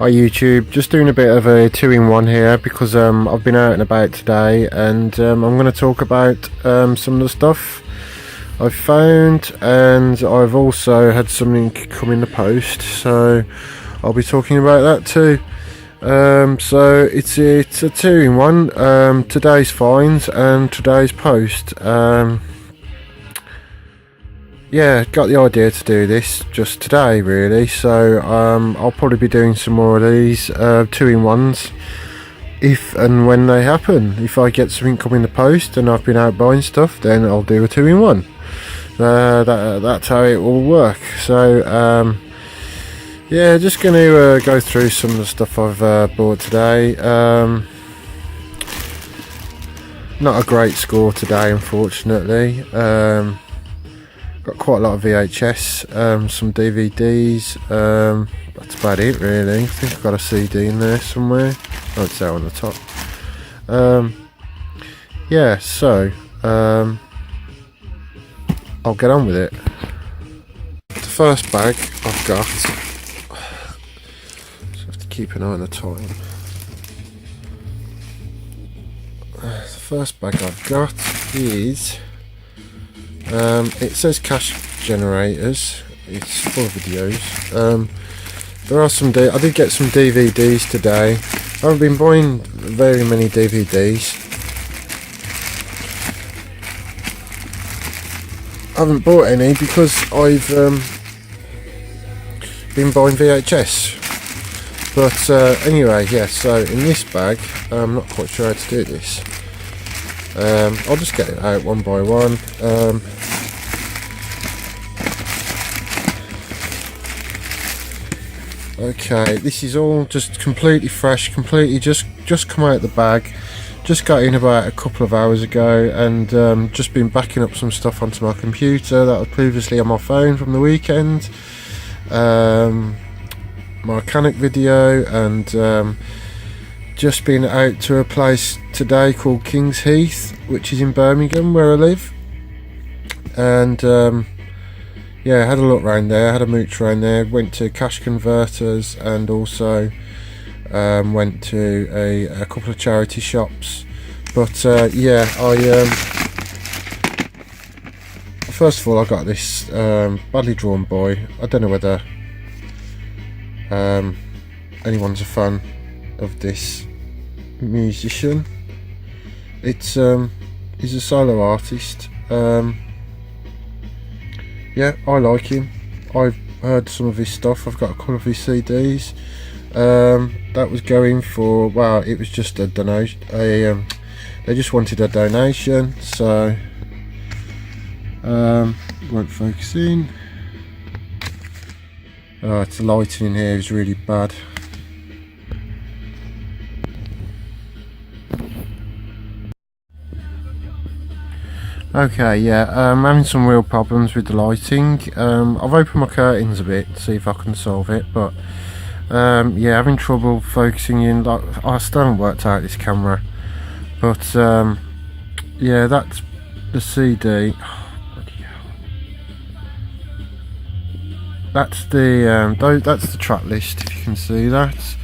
Hi YouTube, just doing a bit of a two-in-one here because I've been out and about today, and I'm going to talk about some of the stuff I've found, and I've also had something come in the post, so I'll be talking about that too. So it's a two-in-one, today's finds and today's post. Yeah, got the idea to do this just today really, so I'll probably be doing some more of these two-in-ones if and when they happen. If I get something come in the post and I've been out buying stuff, then I'll do a two-in-one. That's how it will work. So yeah, just going to go through some of the stuff I've bought today. Not a great score today, unfortunately. Got quite a lot of VHS, some DVDs, that's about it really. I think I've got a CD in there somewhere. Oh, it's out on the top. Yeah, so I'll get on with it. The first bag I've got, so I have to keep an eye on the time. The first bag I've got is it says cash generators. It's full of videos. There are some. I did get some DVDs today. I haven't been buying very many DVDs. I haven't bought any because I've been buying VHS. But anyway, yeah. So in this bag, I'm not quite sure how to do this. I'll just get it out one by one. Okay, this is all just completely fresh, completely just come out of the bag. Just got in about a couple of hours ago, and just been backing up some stuff onto my computer that was previously on my phone from the weekend. My mechanic video, and just been out to a place today called King's Heath, which is in Birmingham where I live, and yeah, had a look around there, had a mooch around there, went to cash converters, and also went to a couple of charity shops. But yeah, first of all I got this badly drawn boy. I don't know whether anyone's a fan of this musician. He's a solo artist. Yeah, I like him. I've heard some of his stuff. I've got a couple of his CDs. That was going for, well, it was just a donation. They just wanted a donation, so won't focus in. Oh, the lighting in here is really bad. Okay, yeah, I'm having some real problems with the lighting. I've opened my curtains a bit to see if I can solve it, but yeah, having trouble focusing in. Like, I still haven't worked out this camera, but yeah, that's the CD. Oh, bloody hell. That's the track list, if you can see that.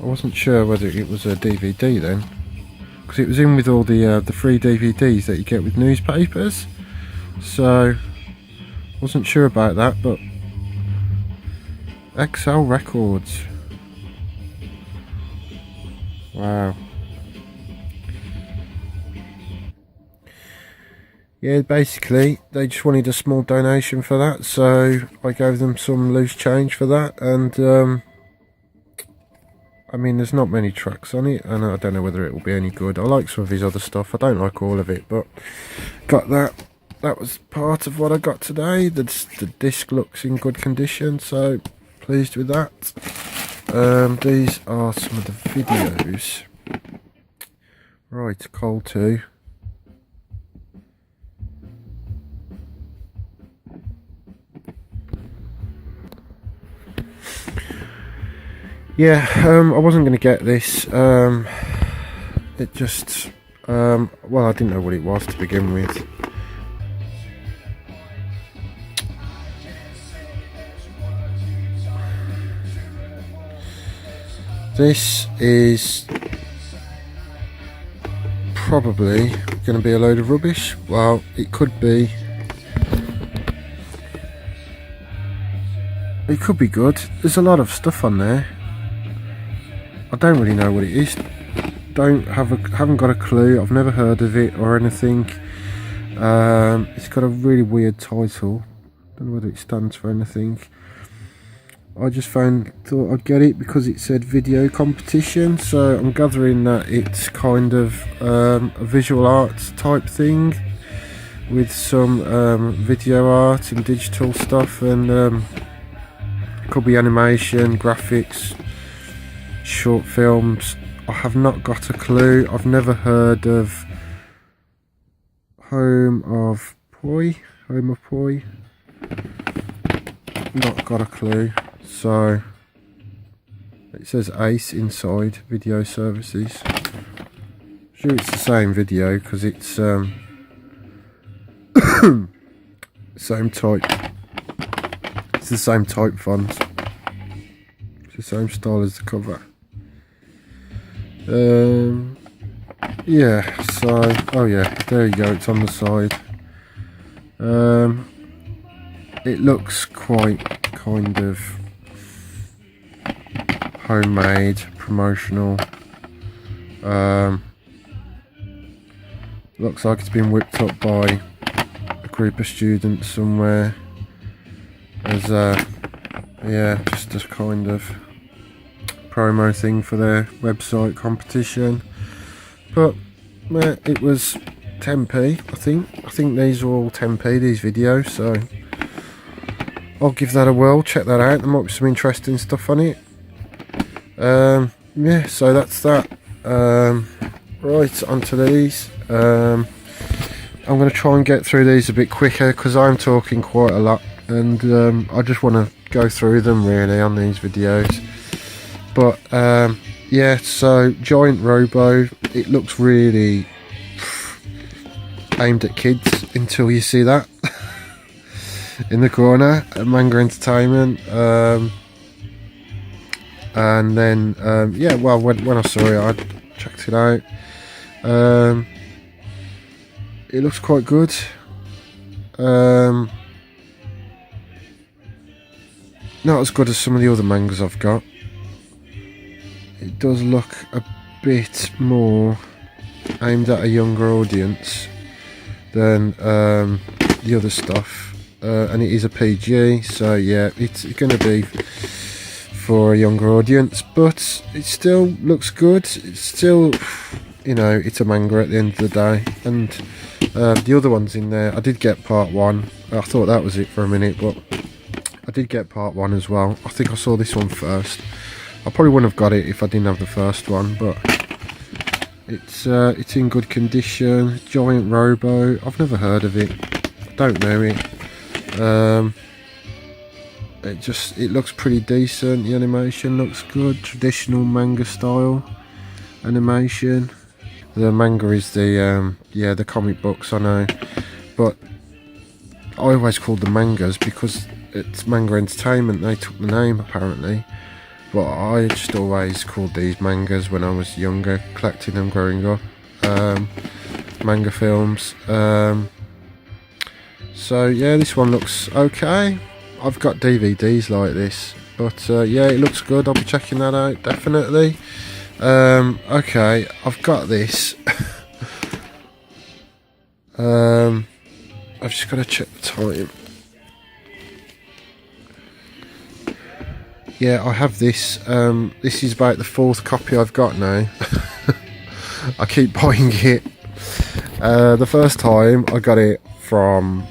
I wasn't sure whether it was a DVD then, because it was in with all the free DVDs that you get with newspapers, so wasn't sure about that. But XL Records, wow. Yeah, basically they just wanted a small donation for that, so I gave them some loose change for that, and I mean, there's not many tracks on it, and I don't know whether it will be any good. I like some of his other stuff. I don't like all of it, but got that. That was part of what I got today. The disc looks in good condition, so pleased with that. These are some of the videos. Right, Cole 2. Yeah, I wasn't going to get this. it just, well, I didn't know what it was to begin with. This is probably going to be a load of rubbish. Well, it could be. It could be good. There's a lot of stuff on there. I don't really know what it is. Haven't got a clue. I've never heard of it or anything. It's got a really weird title. Don't know whether it stands for anything. I just thought I'd get it because it said video competition, so I'm gathering that it's kind of a visual arts type thing with some video art and digital stuff, and could be animation, graphics, short films. I have not got a clue. I've never heard of Home of Poi. Not got a clue. So it says Ace inside video services. I'm sure it's the same video because it's same type. It's the same type font. It's the same style as the cover. Yeah. So oh yeah, there you go. It's on the side. It looks quite kind of homemade, promotional. Looks like it's been whipped up by a group of students somewhere as yeah, just a kind of promo thing for their website competition. But it was 10p. I think these are all 10p, these videos, so I'll give that a whirl, check that out. There might be some interesting stuff on it. Yeah, so that's that. Right, onto these. I'm going to try and get through these a bit quicker because I'm talking quite a lot, and I just want to go through them really on these videos. But yeah, so Giant Robo, it looks really aimed at kids until you see that in the corner at Manga Entertainment. And then yeah, well, when I saw it, I checked it out. It looks quite good. Not as good as some of the other mangas I've got. It does look a bit more aimed at a younger audience than the other stuff, and it is a PG, so yeah, it's going to be for a younger audience, but it still looks good. It's still, you know, it's a manga at the end of the day. And the other ones in there, I did get part one. I thought that was it for a minute, but I did get part one as well. I think I saw this one first. I probably wouldn't have got it if I didn't have the first one, but it's in good condition. Giant Robo, I've never heard of it. I don't know it. It looks pretty decent. The animation looks good, traditional manga style animation. The manga is the yeah, the comic books, I know, but I always called them mangas because it's Manga Entertainment, they took the name apparently, but I just always called these mangas when I was younger, collecting them growing up. Manga films. So yeah, this one looks okay. I've got DVDs like this, but yeah, it looks good. I'll be checking that out definitely. Okay, I've got this. I've just got to check the time. Yeah, I have this. This is about the 4th copy I've got now. I keep buying it. The first time I got it from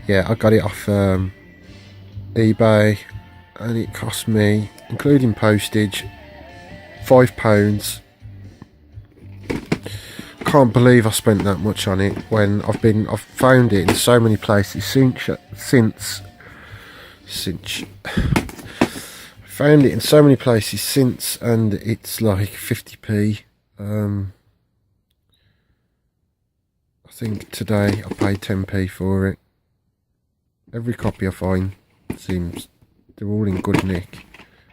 yeah, I got it off eBay, and it cost me, including postage, £5. Can't believe I spent that much on it when I've found it in so many places since Found it in so many places since, and it's like 50p. I think today I paid 10p for it. Every copy I find seems they're all in good nick.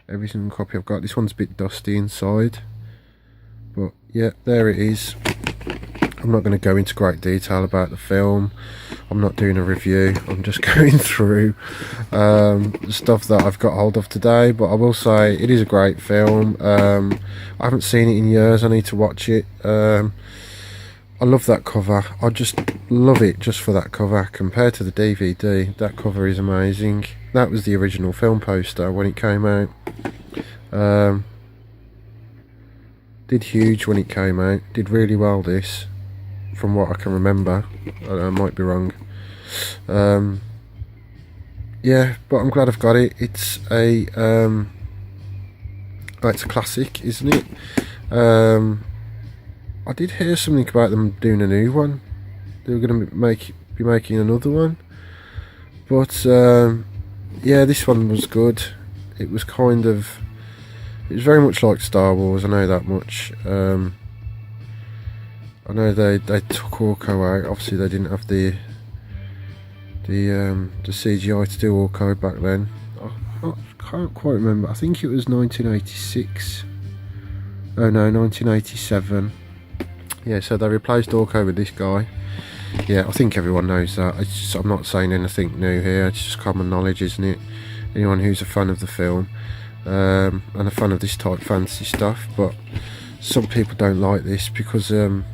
Every single copy I've got. This one's a bit dusty inside, but yeah, there it is. I'm not going to go into great detail about the film. I'm not doing a review. I'm just going through the stuff that I've got hold of today. But I will say it is a great film. I haven't seen it in years. I need to watch it. I love that cover. I just love it just for that cover. Compared to the DVD, that cover is amazing. That was the original film poster when it came out. Did huge when it came out. Did really well, this, from what I can remember. I might be wrong. Yeah, but I'm glad I've got it. It's a it's a classic, isn't it? I did hear something about them doing a new one. They were going to be making another one, but yeah, this one was good. It was very much like Star Wars. I know that much. I know they took Orko out. Obviously, they didn't have the CGI to do Orko back then. I can't quite remember. I think it was 1986. Oh no, 1987. Yeah, so they replaced Orko with this guy. Yeah, I think everyone knows that. I'm not saying anything new here. It's just common knowledge, isn't it? Anyone who's a fan of the film and a fan of this type fantasy stuff. But some people don't like this because the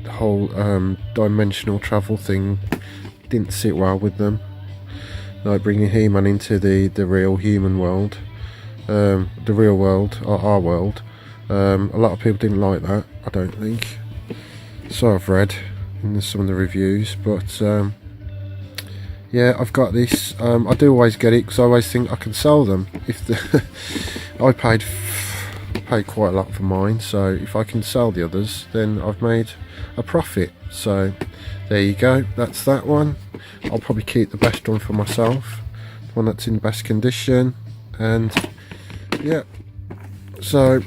whole dimensional travel thing didn't sit well with them. Like bringing He-Man into the real human world, the real world, or our world. A lot of people didn't like that, I don't think. So I've read in some of the reviews, but yeah, I've got this. I do always get it because I always think I can sell them. If I paid quite a lot for mine, so if I can sell the others, then I've made a profit. So there you go, that's that one. I'll probably keep the best one for myself, the one that's in the best condition. And yeah, so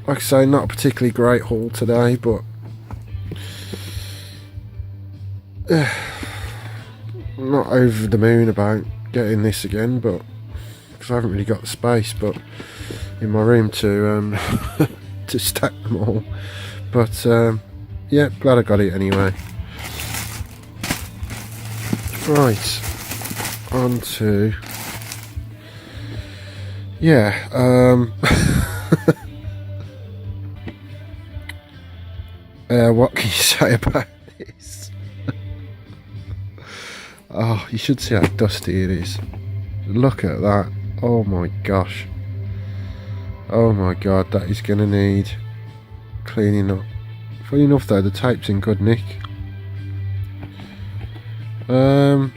like I say, not a particularly great haul today, but I'm not over the moon about getting this again, but because I haven't really got the space but in my room to to stack them all. But yeah, glad I got it anyway. Right, on to what can you say about this? Oh, you should see how dusty it is. Look at that. Oh my gosh. Oh my god, that is gonna need cleaning up. Funny enough though, the tape's in good nick. I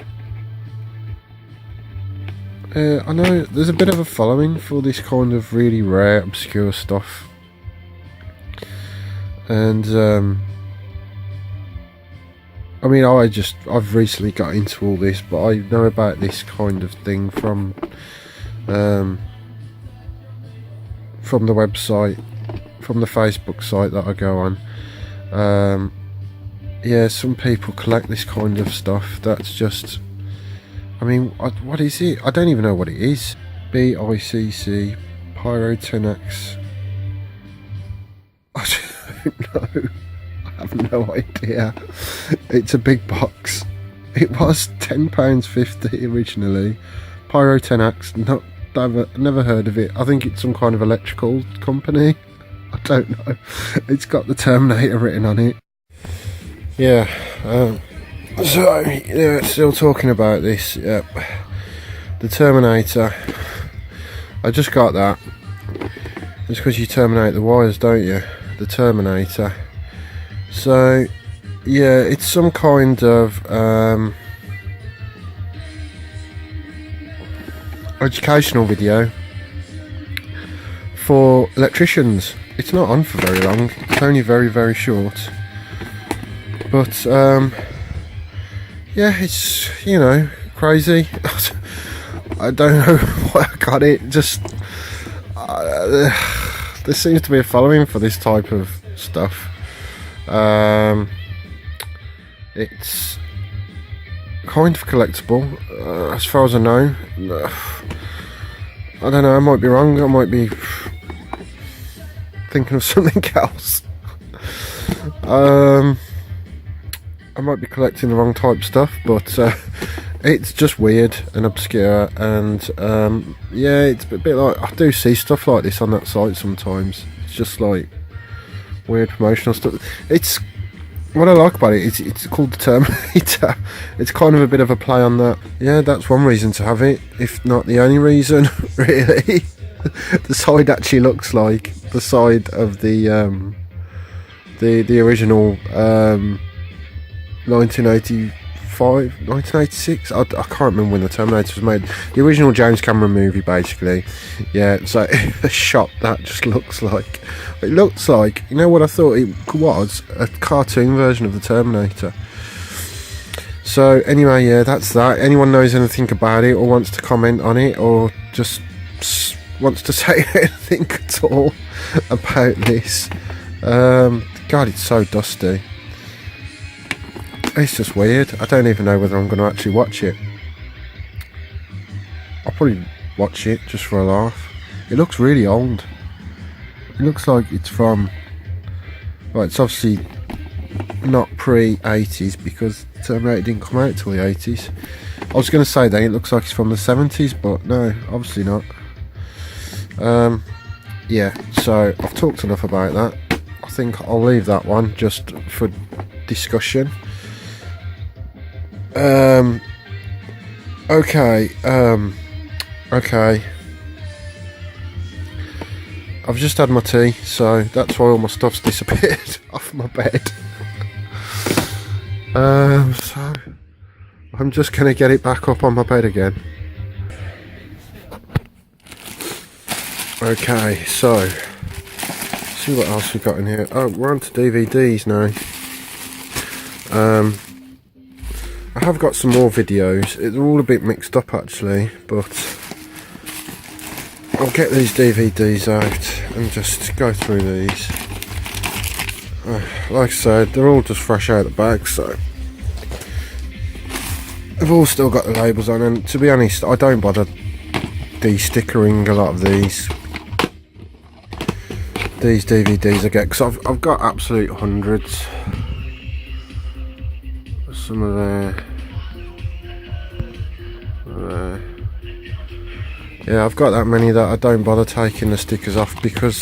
know there's a bit of a following for this kind of really rare, obscure stuff. And I mean, I've recently got into all this, but I know about this kind of thing from the website, from the Facebook site that I go on. Yeah, some people collect this kind of stuff. That's just, I mean, what is it? I don't even know what it is. BICC Pyro 10X. I don't know. I have no idea. It's a big box. It was £10.50 originally. Pyro 10X. Never heard of it. I think it's some kind of electrical company. I don't know. It's got the Terminator written on it. Yeah. So yeah, still talking about this. Yep. The Terminator. I just got that. It's because you terminate the wires, don't you? The Terminator. So yeah, it's some kind of educational video for electricians. It's not on for very long. It's only very, very short. But yeah, it's, you know, crazy. I don't know why I got it. Just there seems to be a following for this type of stuff. It's kind of collectible, as far as I know. I don't know, I might be wrong, I might be thinking of something else. I might be collecting the wrong type of stuff, but it's just weird and obscure, and yeah, it's a bit like, I do see stuff like this on that site sometimes. It's just like weird promotional stuff. It's what I like about it, it's called the Terminator. It's kind of a bit of a play on that. Yeah, that's one reason to have it, if not the only reason, really. The side actually looks like the side of the original 1986. I can't remember when the Terminator was made. The original James Cameron movie, basically. Yeah, so a shot that just looks like. It looks like, you know what I thought it was? A cartoon version of the Terminator. So anyway, yeah, that's that. Anyone knows anything about it or wants to comment on it or just wants to say anything at all about this? God, it's so dusty. It's just weird. I don't even know whether I'm going to actually watch it. I'll probably watch it just for a laugh. It looks really old. It looks like it's from... Well, it's obviously not pre-80s because Terminator didn't come out till the 80s. I was going to say that it looks like it's from the 70s, but no, obviously not. Yeah, so I've talked enough about that. I think I'll leave that one just for discussion. Okay. I've just had my tea, so that's why all my stuff's disappeared off my bed. So I'm just gonna get it back up on my bed again. Okay, so see what else we got in here. Oh, we're on to DVDs now. I have got some more videos. They're all a bit mixed up actually, but I'll get these DVDs out and just go through these. Like I said, they're all just fresh out of the bag, so they've all still got the labels on, and to be honest, I don't bother de-stickering a lot of these DVDs I get, because I've got absolute hundreds. Some of there. Yeah, I've got that many that I don't bother taking the stickers off, because,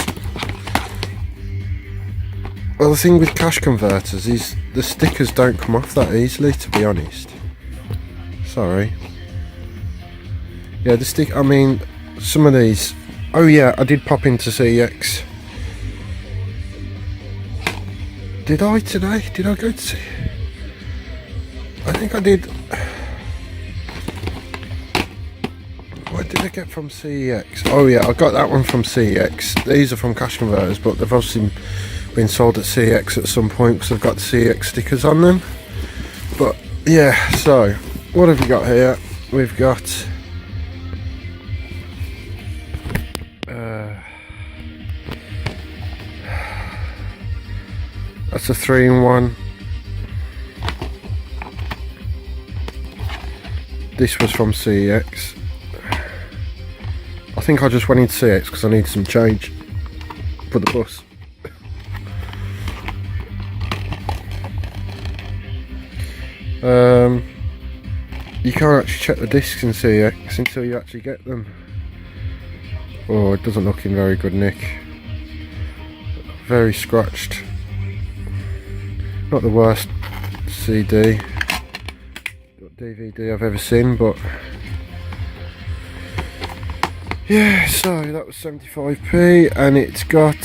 well, the thing with cash converters is the stickers don't come off that easily, to be honest. Sorry. Yeah, I mean, some of these... Oh yeah, I did pop into CEX. Did I today? Did I go to see? I think I did. What did I get from CEX? Oh yeah, I got that one from CEX. These are from Cash Converters, but they've obviously been sold at CEX at some point because they've got the CEX stickers on them. But yeah, so what have we got here? We've got that's a 3-in-1. This was from CEX. I think I just went into CEX because I need some change for the bus. You can't actually check the discs in CEX until you actually get them. Oh, it doesn't look in very good nick. Very scratched. Not the worst CD or DVD I've ever seen, but yeah, so that was 75p, and it's got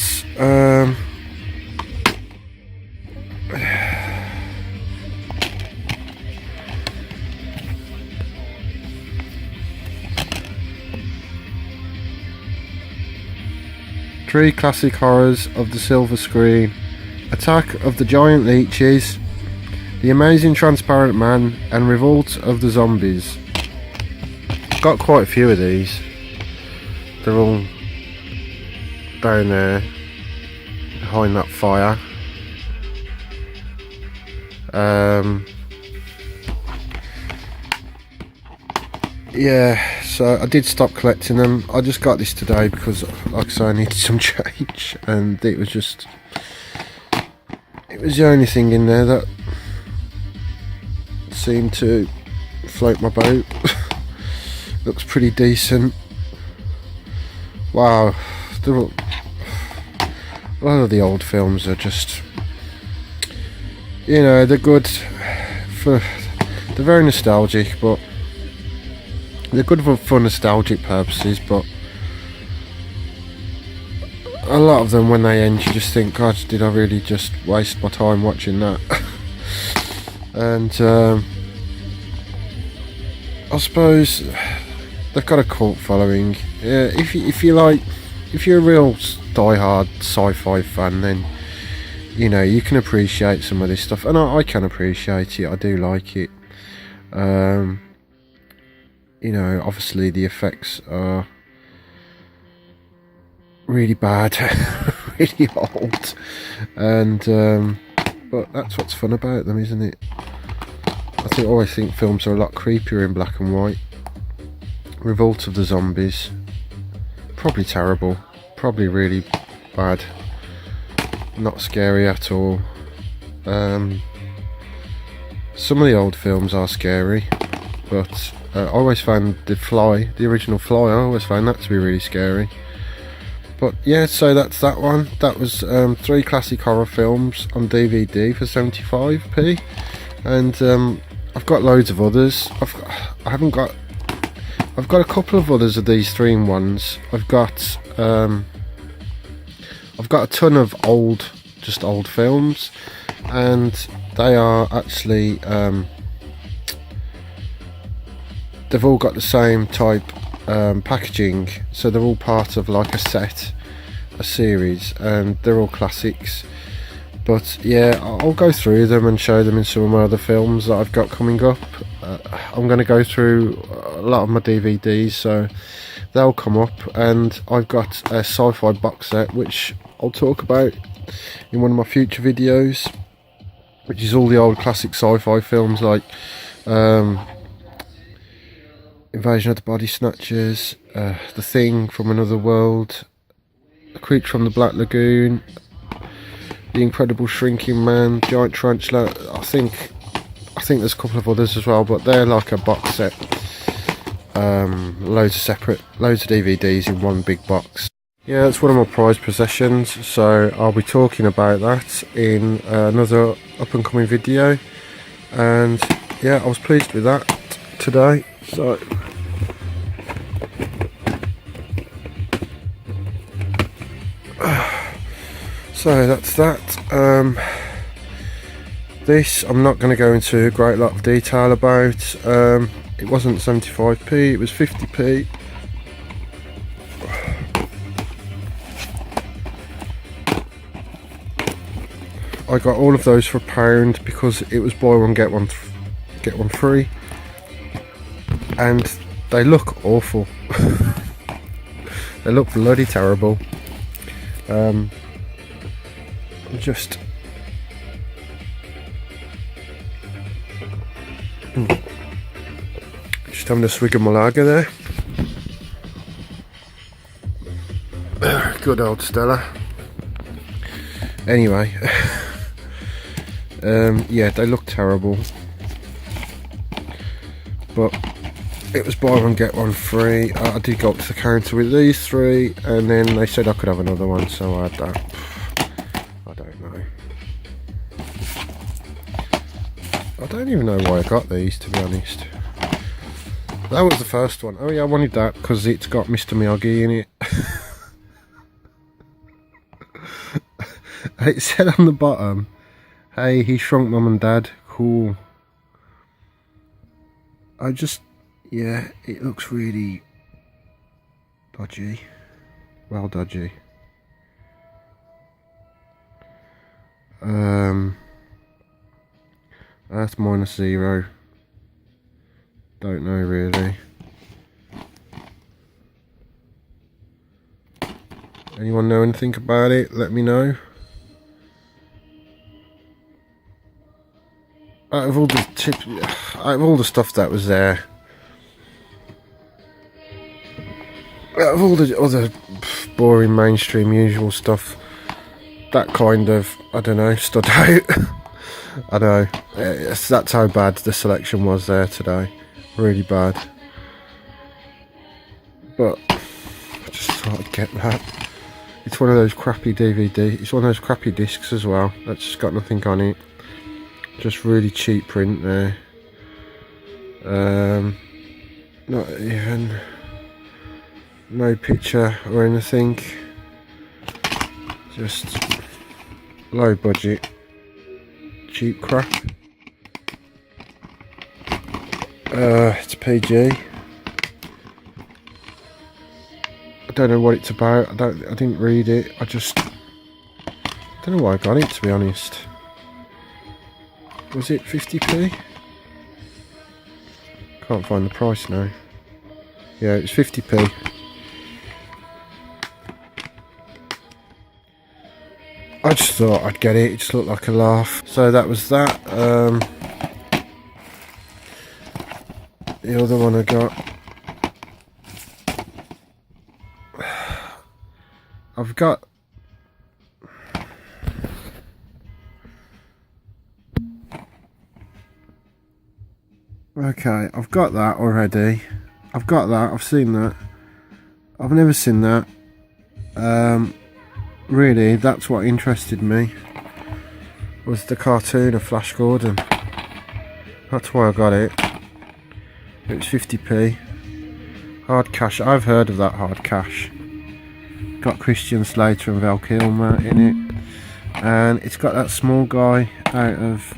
3 classic horrors of the silver screen: Attack of the Giant Leeches, The Amazing Transparent Man, and Revolt of the Zombies. Got quite a few of these. they're all down there behind that fire. Yeah, so I did stop collecting them. I just got this today because, like I say, I needed some change, and it was the only thing in there that seemed to float my boat. Looks pretty decent. Wow, a lot of the old films are just, you know, they're good they're very nostalgic, but they're good for nostalgic purposes, but a lot of them, when they end, you just think, God, did I really just waste my time watching that? And I suppose they've got a cult following. If you're a real die-hard sci-fi fan, then you know you can appreciate some of this stuff, and I can appreciate it. I do like it. You know, obviously the effects are really bad, really old, and but that's what's fun about them, isn't it? I always think films are a lot creepier in black and white. Revolt of the Zombies, probably terrible, probably really bad, not scary at all. Some of the old films are scary, but I always found the original Fly, I always found that to be really scary. But yeah, so that's that one. That was 3 classic horror films on DVD for 75p, and I've got loads of others. I've got a couple of others of these 3-in-1s. I've got a ton of old films, and they are actually they've all got the same type packaging, so they're all part of like a series, and they're all classics. But yeah, I'll go through them and show them in some of my other films that I've got coming up. I'm going to go through a lot of my DVDs, so they'll come up, and I've got a sci-fi box set which I'll talk about in one of my future videos, which is all the old classic sci-fi films like Invasion of the Body Snatchers, The Thing from Another World, The Creature from the Black Lagoon, The Incredible Shrinking Man, Giant Tarantula. I think there's a couple of others as well, but they're like a box set. Loads of DVDs in one big box. Yeah, that's one of my prized possessions, so I'll be talking about that in another up and coming video. And yeah, I was pleased with that today. So that's that. This I'm not going to go into a great lot of detail about. It wasn't 75p, it was 50p. I got all of those for £1 because it was buy one get one free, and they look awful. They look bloody terrible. Just having a swig of my lager there. Good old Stella. Anyway, yeah, they look terrible, but it was buy one get one free. I did go up to the counter with these 3, and then they said I could have another one, so I had that. I don't know. I don't even know why I got these, to be honest. That was the first one. Oh yeah, I wanted that because it's got Mr. Miyagi in it. It said on the bottom, "Hey, he shrunk Mum and Dad." Cool. Yeah, it looks really dodgy. Well, dodgy. That's -0. Don't know really. Anyone know anything about it? Let me know. Out of all the stuff that was there, out of all the other boring mainstream usual stuff, that kind of, I don't know, stood out. I know, that's how bad the selection was there today. Really bad. But I just thought I'd get that. It's one of those crappy DVD, it's one of those crappy discs as well, that's just got nothing on it. Just really cheap print there. Not even, no picture or anything. Just low budget, cheap crap. It's PG. I don't know what it's about. I didn't read it. I don't know why I got it, to be honest. Was it 50p? Can't find the price now. Yeah, it's 50p. I just thought I'd get it. It just looked like a laugh. So that was that. The other one I got, I've got okay, I've got that already. I've got that, I've seen that. I've never seen that. Really, that's what interested me, was the cartoon of Flash Gordon. That's why I got it. It was 50p. Hard cash. I've heard of that hard cash. Got Christian Slater and Val Kilmer in it. And it's got that small guy out of...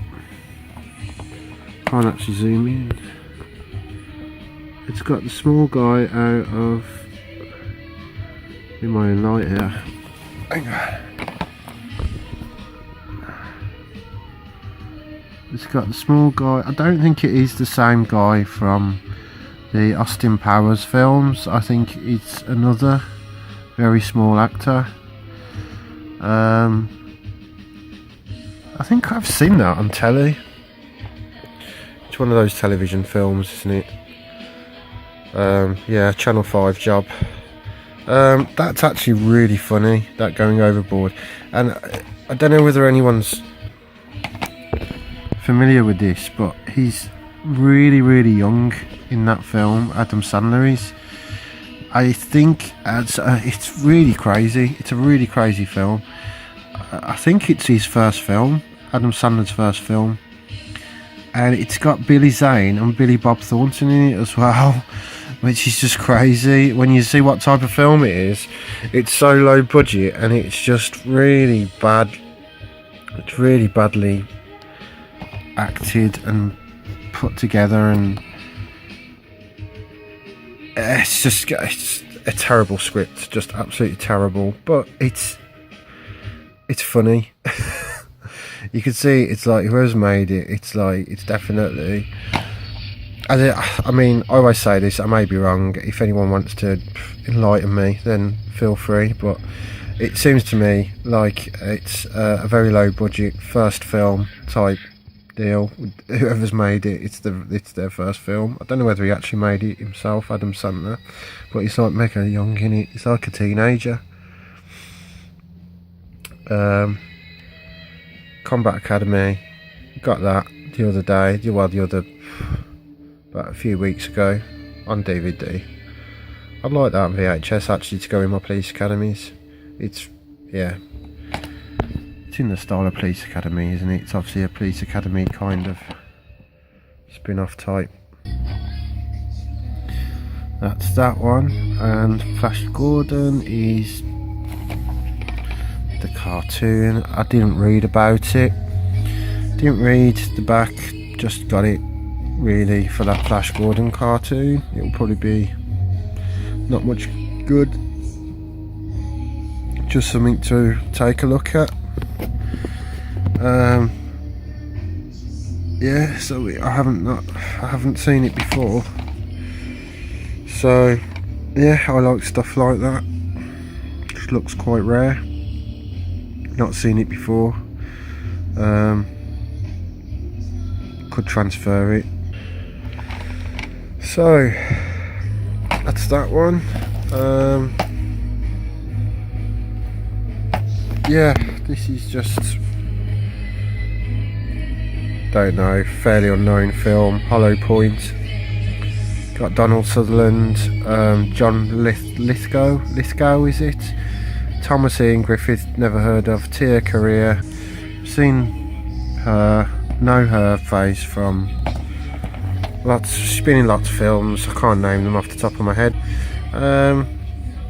Can't actually zoom in. It's got the small guy out of... In my light here. Hang on. It's got the small guy. I don't think it is the same guy from the Austin Powers films. I think it's another very small actor. I think I've seen that on telly. It's one of those television films, isn't it? Yeah, Channel 5 job. That's actually really funny, that going overboard. And I don't know whether anyone's familiar with this, but he's really young in that film. Adam Sandler is. I think it's really crazy. It's a really crazy film. I think it's his first film, Adam Sandler's first film, and it's got Billy Zane and Billy Bob Thornton in it as well, which is just crazy. When you see what type of film it is, it's so low budget and it's just really bad. It's really badly acted and put together, and it's a terrible script, just absolutely terrible, but it's funny. You can see it's like whoever's made it, it's like, it's definitely, I mean, I always say this, I may be wrong, if anyone wants to enlighten me then feel free, but it seems to me like it's a very low budget first film type deal. Whoever's made it, it's their first film. I don't know whether he actually made it himself, Adam Sandler, but he's like mega young in it. He's like a teenager. Combat Academy, got that the other day, about a few weeks ago on DVD. I'd like that on VHS actually to go in my police academies. It's, yeah, it's in the style of Police Academy, isn't it? It's obviously a Police Academy kind of spin-off type. That's that one. And Flash Gordon is the cartoon. I didn't read about it, didn't read the back, just got it really for that Flash Gordon cartoon. It will probably be not much good, just something to take a look at. Yeah, so I haven't seen it before, so yeah, I like stuff like that. which looks quite rare. Not seen it before. Could transfer it. So that's that one. Yeah, this is just, don't know, fairly unknown film. Hollow Point. Got Donald Sutherland, John Lithgow is it? Thomas Ian Griffith, never heard of. Tia Korea, seen her, know her face from lots. She's been in lots of films. I can't name them off the top of my head.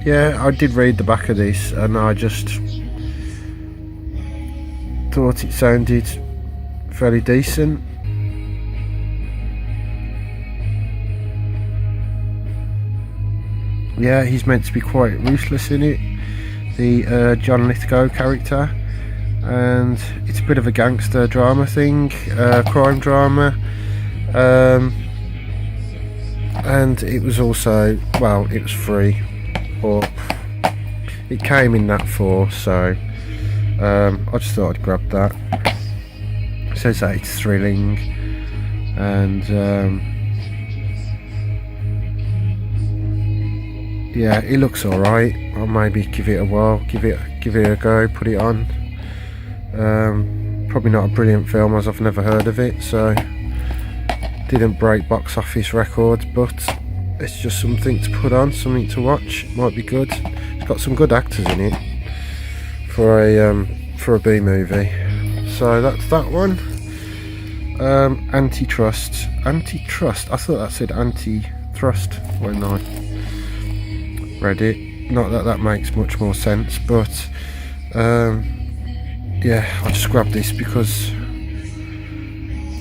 Yeah, I did read the back of this, and I just thought it sounded fairly decent. Yeah, he's meant to be quite ruthless in it, the John Lithgow character, and it's a bit of a gangster drama thing, crime drama, and it was also, well, it was free, or it came in that for, so I just thought I'd grab that. It says that it's thrilling, and yeah, it looks alright. I'll maybe give it a whirl, give it a go, put it on. Probably not a brilliant film, as I've never heard of it, so didn't break box office records, but it's just something to put on, something to watch. Might be good. It's got some good actors in it for a B movie. So that's that one. Antitrust. I thought that said anti-thrust when I read it. Not that that makes much more sense, but yeah, I just grabbed this because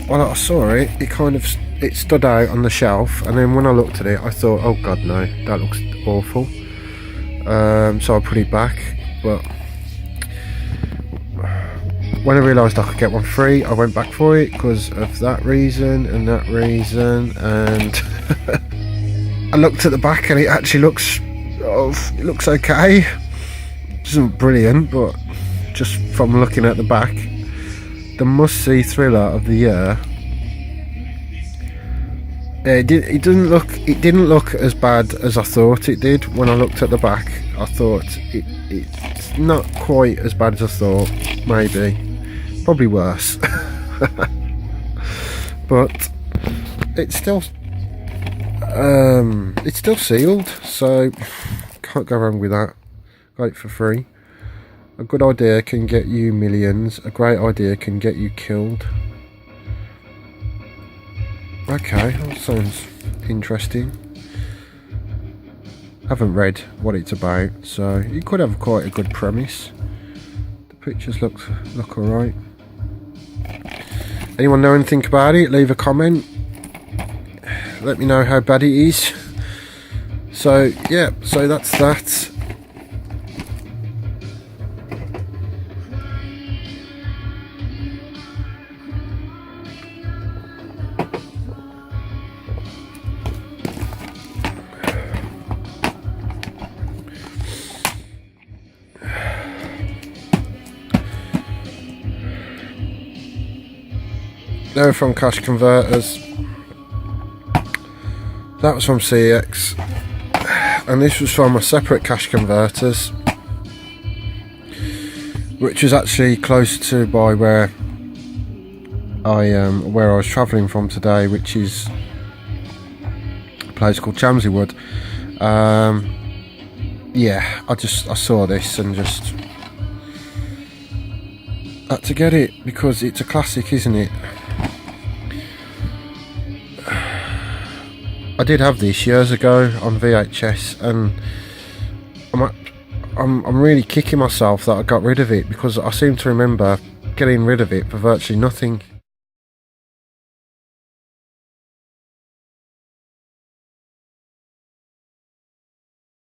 when I saw it, it stood out on the shelf, and then when I looked at it, I thought, oh god, no, that looks awful. So I put it back, but when I realised I could get one free, I went back for it because of that reason and that reason, and I looked at the back and it actually looks, it looks okay. It isn't brilliant, but just from looking at the back, the must-see thriller of the year. It didn't look as bad as I thought it did when I looked at the back. I thought it's not quite as bad as I thought. Maybe, probably worse. But it's still sealed, so can't go wrong with that. Got it for free. A good idea can get you millions. A great idea can get you killed. Okay, that sounds interesting. Haven't read what it's about, so it could have quite a good premise. The pictures look alright. Anyone know anything about it? Leave a comment. Let me know how bad it is. So yeah, so that's that. They're from Cash Converters. That was from CX, and this was from a separate Cash Converters, which was actually close to by where I was travelling from today, which is a place called Chamsley Wood. Yeah, I saw this and just had to get it because it's a classic, isn't it? I did have this years ago on VHS, and I'm really kicking myself that I got rid of it, because I seem to remember getting rid of it for virtually nothing.